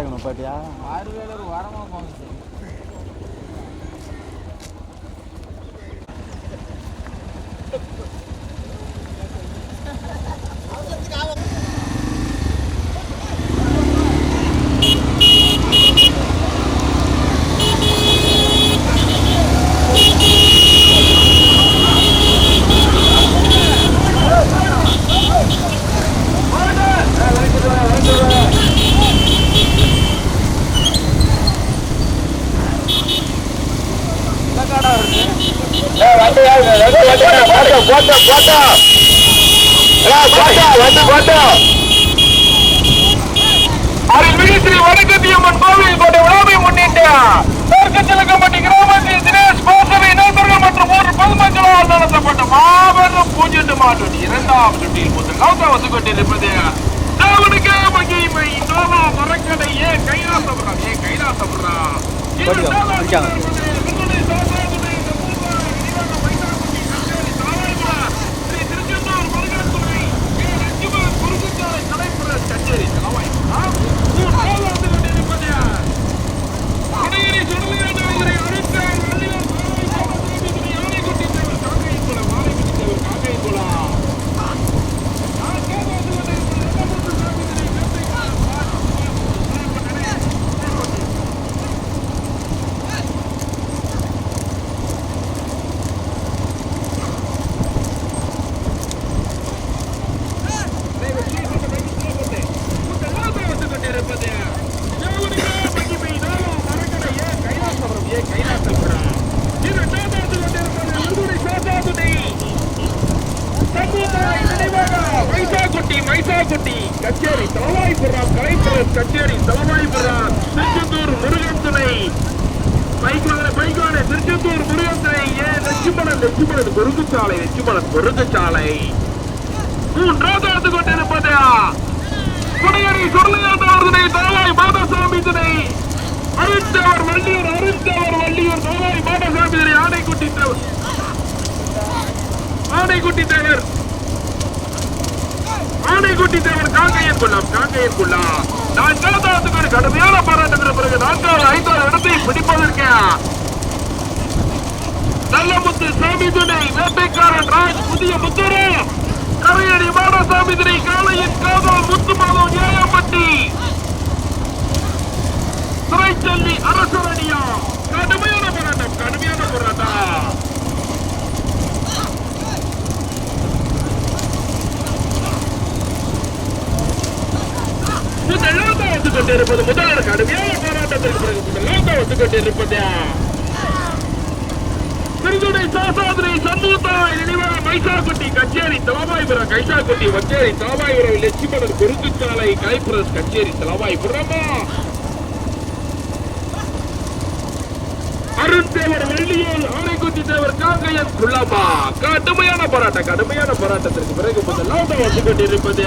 இருக்கணும் பாட்டியா 6 வேலை ஒரு வாரமாக போகுது. வடக்கத்தியம்மன் கோவில் கோட்டை விழாவை முன்னிட்டு தெற்குச்செலக்கம்பட்டி கிராமத்தில் தினேஷ் பாசவை நண்பர்கள் மற்றும் ஊர் பொதுமக்களால் நடத்தப்பட்ட மாபெரும் பூஜ்ஜியம் மாற்றடி 2ஆம் சுற்றில் முதல் நௌதாவது கொண்டிருப்பது தேவனுக்கே மகிமை நோவா மரக்கடையே கைலாசபுரா கச்சேரி கச்சேரி தலவாய்புரம் கலைப்புறம் கச்சேரி தலவாய்புரம் திருச்செந்தூர் முருகன் துணை பைக்கான திருச்செந்தூர் முருகன் துணை லட்சுமணன் பொருங்குச்சாலை 3ஆவது வந்து கொண்டிருப்பது குடையடி சுருளையாண்டவர்களை தலவாய் மாதசாமி துணை அருந்தவர் வள்ளியூர் தலவாய் மாதசாமி துணை ஆணைக்குட்டி தேவர் காங்கையன் குள்ளம் 4ஆவது கடுமையான போராட்டத்திற்கு பிறகு 4வது 5வது இடத்தை பிடிப்பதற்கு நல்லமுத்து சாமி துணை வேட்டைக்காரன் ராஜ் புதிய முத்தூரு கரையடி மாடசாமி துணை காளையின் காதல் முத்துமாதவன் ஏழம்பட்டி துறைச்செல்வி அரசரடியா கடுமையான போராட்டம் முதலாவது வந்து கொண்டிருப்பது முதல் கடுமையான போராட்டத்திற்கு பிறகு முதலாவது வந்து கொண்டிருப்பது திருதுடை சாசாதிரை சண்முகத்தாய் நினைவாக மைசாக்குட்டி கச்சேரி தலவாய்புரம் வச்சேரி தலவாய்புரம் லட்சுமணன் குறுக்குச்சாலை கைப்பிரஸ் கச்சேரி தலவாய்புரமா அருந்தேவர் வெள்ளியூர் ஆணைக்குட்டி தேவர் காங்கையன் குள்ளமா கடுமையான போராட்டத்திற்கு பிறகு முதலாவது வந்து கொண்டிருப்பது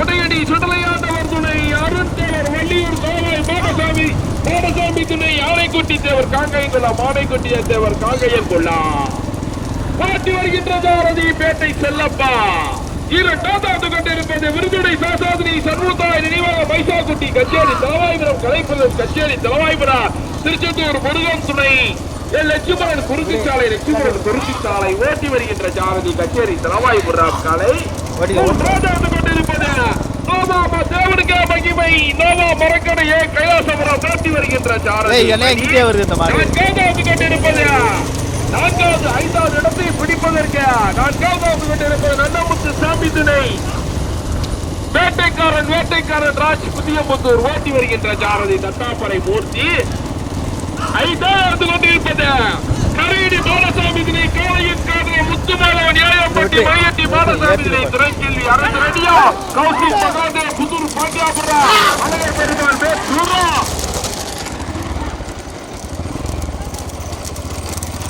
உடையடி சுடலையாண்டவர் துணை அருந்தேவர் வெள்ளியூர் தலவாய் மாடசாமி துணை ஆணைக்குட்டி தேவர் காங்கையன் குள்ளா மாடைக்குட்டிய தேவர் காங்கையன் குள்ளா பாட்டி வருகின்ற சாரதி பேட்டை செல்லப்பா 2ஆவது கொண்டிருப்பது விருதுடை சாசாதிரி சண்முகத்தாய் நினைவாக மைசாக்குட்டி கச்சேரி தலவாய்புரம் கலைப்பிரதேஷ் கச்சேரி தலவாய்புரம் திருச்செந்தூர் முருகன் துணை லட்சுமணன் குறுக்குச்சாலை ஓட்டி வருகின்ற சாரதி கச்சேரி தலவாய்புரம் காலை 3ஆவது கொண்டிருப்பது நோவா தேவனுக்கே மகிமை நோவா மரக்கடையே கைலாசபுரம் ஓட்டி வருகின்ற சாரதி 4ஆவது கொண்டிருப்பது 4வது 5வது இடத்தை பிடிப்பதற்கு 4ஆவது கொண்டிருப்பது நல்லமுத்து சாமி துணை வேட்டைக்காரன் ராஜ் புதியமுத்தூர் ஓட்டி வருகின்ற சாரதி தட்டாப்படை மூர்த்தி 5வது கொண்டிருப்பது கரையடி மாடசாமி துணை காளையின் காதலை முத்துமாலவன் ஏழம்பட்டி மையட்டி மாடசாமி துணை துறைச்செல்வி அரசு ரெடியா கௌசிக் மகாதே புதூர் பாண்டியாபுரா அழகை பெருமாள்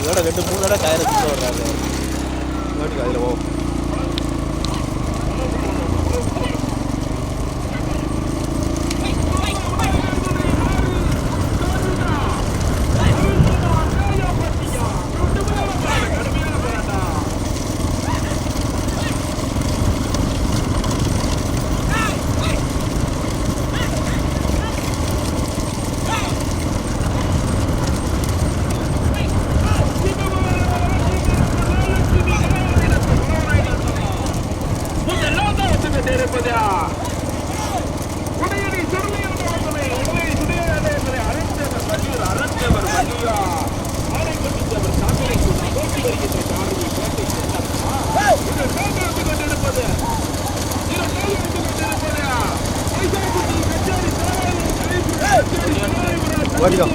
இதோட 2-3 டயரை சுத்த வர்றாரு அதில் ஓ கொண்டிருப்பது உடையடி சுடலையானவர்களை உடலை சுடையானவர்களை அருந்தவர் வள்ளியூர் அருந்தவர் வள்ளியா ஆடை கொண்டிருந்தவர் சாக்கடை போட்டி வருகின்ற காரணி கோட்டை கொண்டிருப்பது ஓடிக்கோ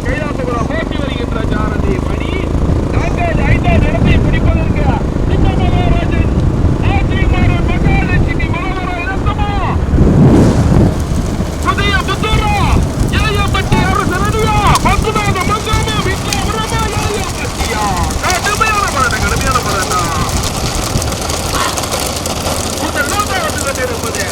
கைலாசபுரம் போட்டி வருகின்ற ஜானதி மணி நாங்கள் 5ஆம் இடத்தை பிடிப்பதற்கு இந்த மகாராஜன் ஆட்சிமாறன் மகாலட்சுமி மலவர இறந்தமா புதிய புத்தூரா ஏயப்பட்டி அரசு ரெடியா பங்குநாத மங்காமா வீட்டில் உரமா ஏயப்பட்டியா கடுமையான போராட்டம் முதல் நோக்கா வந்து கொண்டிருப்பது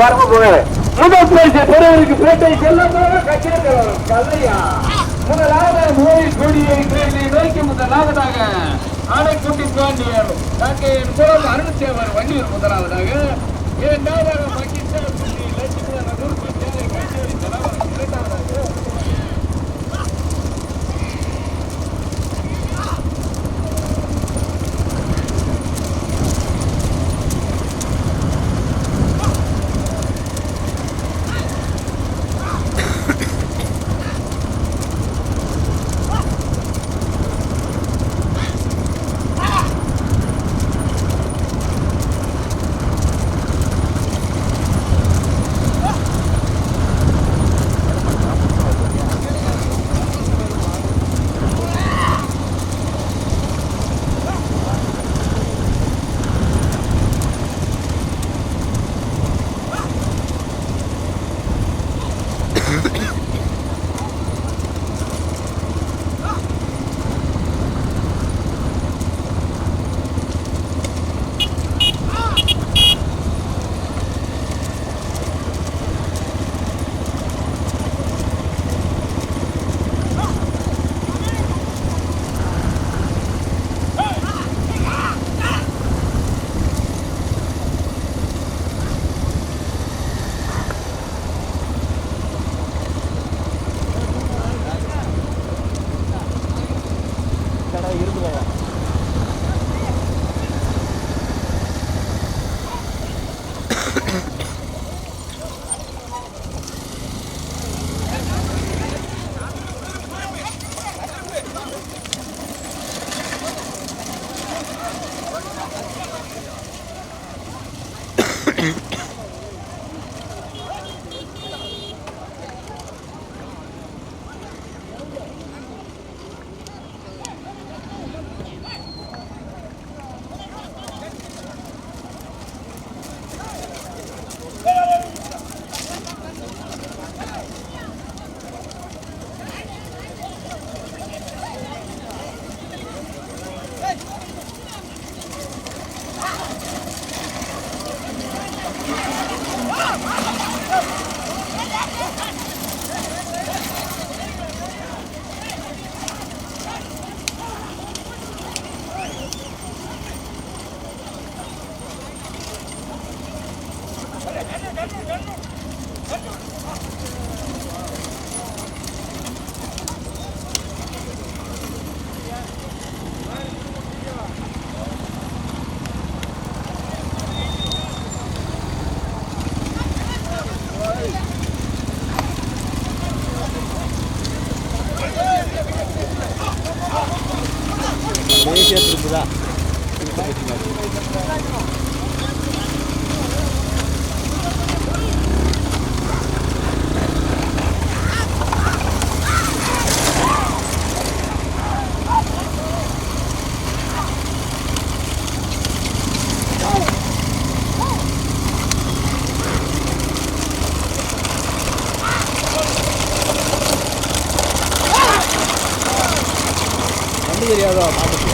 வரம்பு போங்க முதல் பிரைஸ் பெறுவதற்கு பேட்டை செல்லமாக கட்சியில் கல்லையா முதலாவது மோடி கொடியை நோக்கி முதலாவதாக ஆடைக்குட்டி பாண்டியர் காக்கையின் குரல் அருண்சேவர் வண்டியூர் முதலாவதாக இரண்டாவதாக மகிழ்ச்சி லட்சுமி கச்சேரி தலைவர் இரண்டாவதாக தேசிய திருப்புதா வண்டி தெரியாதோ மாட்டுக்கு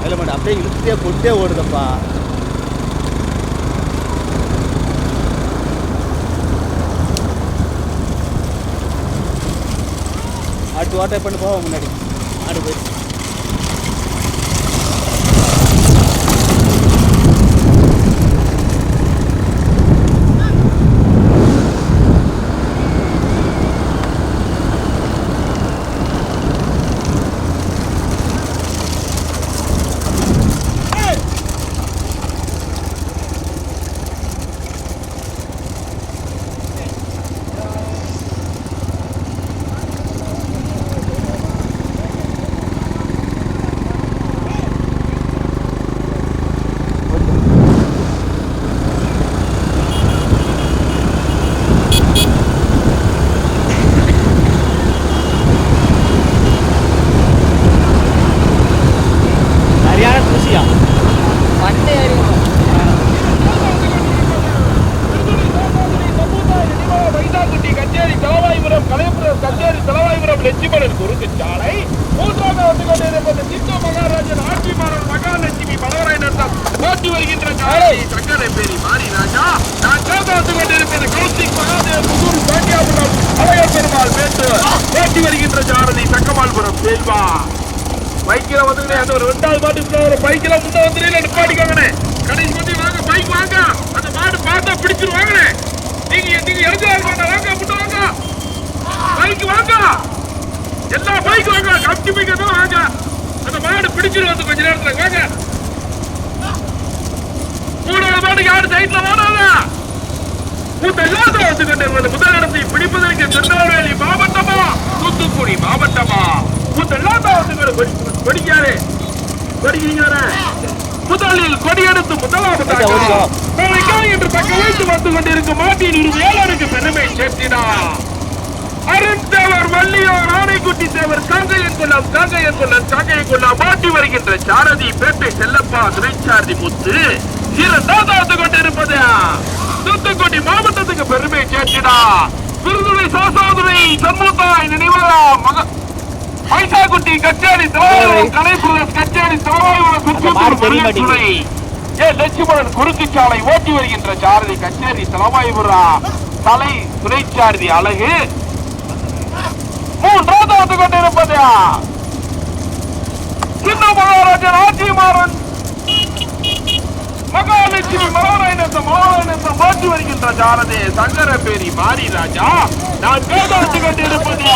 அதில் மட்டும் அப்படியே இழுத்துட்டே கொண்டே ஓடுதப்பா. ஆட்டு வாட்டை பண்ணி போவோம் முன்னாடி ஆடு போயிடுச்சு. பைக்கில் வந்து அந்த ஒரு 2வது மாட்டுக்கு ஒரு பைக்கில் முன்ன வந்து நிப்பாட்டிக்காங்கண்ணே. கடைசி வந்து வாங்க பைக் வாங்க, அந்த மாடு பார்த்தா பிடிச்சிருவாங்கண்ணே. நீங்க எழுதி வாங்க முன்ன வாங்க பைக் வாங்க, எல்லா பைக் வாங்க, கம்பி பைக் தான் வாங்க, அந்த மாடு பிடிச்சிரும் வந்து கொஞ்ச நேரத்துல வாங்க. 3வது மாடு யாரு சைட்ல வாடாத முதல் இடத்தை பிடிப்பதற்கு திருநெல்வேலி மாவட்டமா தூத்துக்குடி மாவட்டமா முதலில் கொடியெடுத்து முதலாவதாக என்று தக்க வைத்து வந்து கொண்டிருக்கும் மாட்டின் உரிமையாளருக்கு பெருமை சேர்த்தினார். அருந்தவர் வள்ளியோர் ஆணைக்குட்டி தேவர் காங்கையன் கொள்ளம் மாட்டி வருகின்ற சாரதி பேட்டை செல்லப்பா துணைச்சாரதி முத்து 2வது கொண்டிருப்பது தூத்துக்குடி மாவட்டத்துக்கு பெருமை சேர்த்தினார். விருதுரை சாசாதுரை சண்முகத்தாய் நினைவாக மைசாக்குட்டி கச்சேரி கலைப்புரஸ் கச்சேரி லட்சுமணன் குறுக்கு சாலை ஓட்டி வருகின்ற சாரதி கச்சேரி தலைவாய்புரா தலை துணைச்சாரதி அழகு 3வது வந்து கொண்டிருப்பது சின்ன மகாராஜன் ஆட்சிமாறன் மகாலட்சுமி மகாராயணத்தை மாற்றி வருகின்ற சாரதி சங்கரபேரி மாரி ராஜா. நான் கேட்டு கொண்டிருப்பது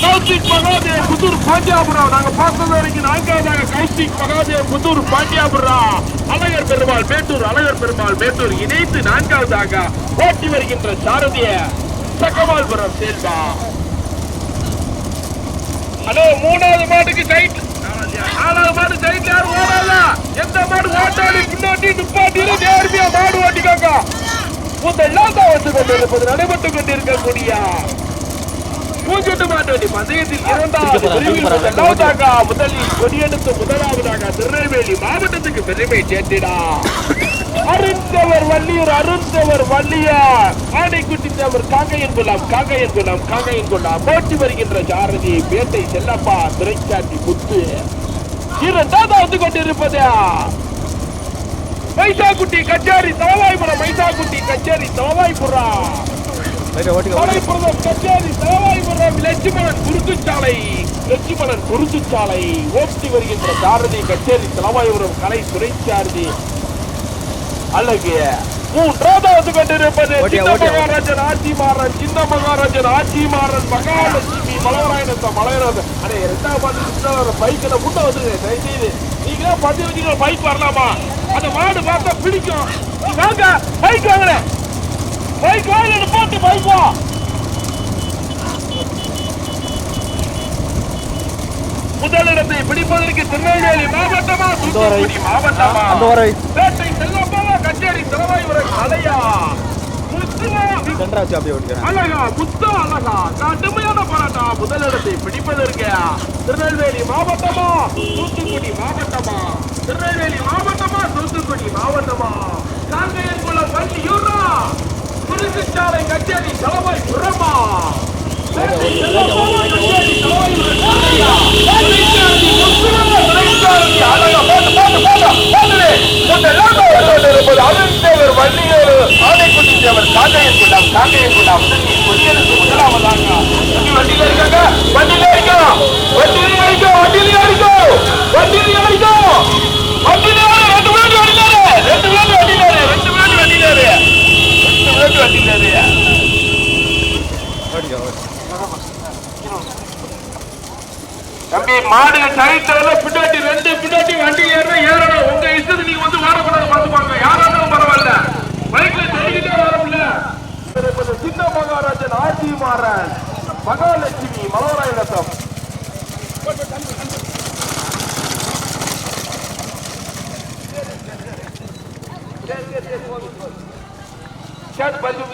கௌசிக் மகாதேவ் புதூர் பாண்டியாபுரம். நாங்க பார்த்தது வரைக்கும் 4வதாக கௌசிக் மகாதேவ் புதூர் பாண்டியாபுரம் அழகர் பெருமாள் மேட்டூர் இணைத்து 4வதாக ஓட்டி வருகின்ற சாரதிய சக்கமால்புரம் செல்வா. ஹலோ 3வது மாட்டுக்கு சைட், 4வது மாடு சைட்ல யாரும் ஓடாத, எந்த மாடு ஓட்டாடி பின்னாடி நிப்பாட்டி நேர்மையா மாடு ஓட்டிக்காங்க. முதல்லாம் தான் வந்து கொண்டிருப்பது நடைபெற்றுக் கொண்டிருக்கக்கூடிய பூஞ்சொட்டு மாட்டு பந்தயத்தில் 2வது முதலில் கொடியெடுத்து முதலாவதாக திருநெல்வேலி மாவட்டத்துக்கு பெருமை சேர்த்திடா. அருந்தவர் வள்ளியார் ஆணைக்குட்டி தேவர் காங்கையன் குளம் போட்டி வருகின்ற சாரதி பேட்டை செல்லப்பா துறைச்சாட்டி முத்து 2வது வந்து கொண்டிருப்பது மைசாக்குட்டி கச்சேரி தலவாய்புரம் லட்சுமணன் குறுக்கு சாலை ஓட்டி வருகின்ற சாரதி கச்சேரி தலவாய்புரம் கலை துறைச்சாரதி அழகு 3வது வந்து கொண்டிருப்பது சின்ன மகாராஜன் ஆட்சிமாறன் மகாலட்சுமி மலவராயணத்தை அடே 2வது பைக்கில் முன்ன வந்துருங்க. தயவுசெய்து நீங்க பத்தி வச்சுக்கிற பைக் வரலாமா? அந்த மாடு பார்த்தா பிடிக்கும். வாங்க பைக் வாங்கல, பைக் வாங்க போட்டு பைக் வா. முதலிடத்தை பிடிப்பதற்கு திருநெல்வேலி மாவட்டமா தூத்துக்குடி மாவட்டமா பேட்டை செல்லப்பா கச்சேரி தலைவாய்புரம் அலையா அழகா முத்தா அழகா கடுமையான போராட்டம். முதலிடத்தை பிடிப்பதற்கு திருநெல்வேலி மாவட்டமா தூத்துக்குடி மாவட்டமா காங்கையன் குளம் வள்ளியூரா குறுக்குச்சாலை கச்சேரி தலைவாய்புரமா தம்பி மாடுகள் டைட்டில் பின்னாடி ரெண்டு பின்னாடி வண்டி ஏறணும். உங்க இஷ்டத்துக்கு நீங்க வந்து வாடக்கூடாது பார்த்துப்பாங்க. யாராலும் பரவாயில்ல, பைக்ல சொல்லிக்கிட்டே வரல. சின்ன மகாராஜன் ஆட்சி மாறன் மகாலட்சுமி மலோராய ரத்தம் பஞ்சு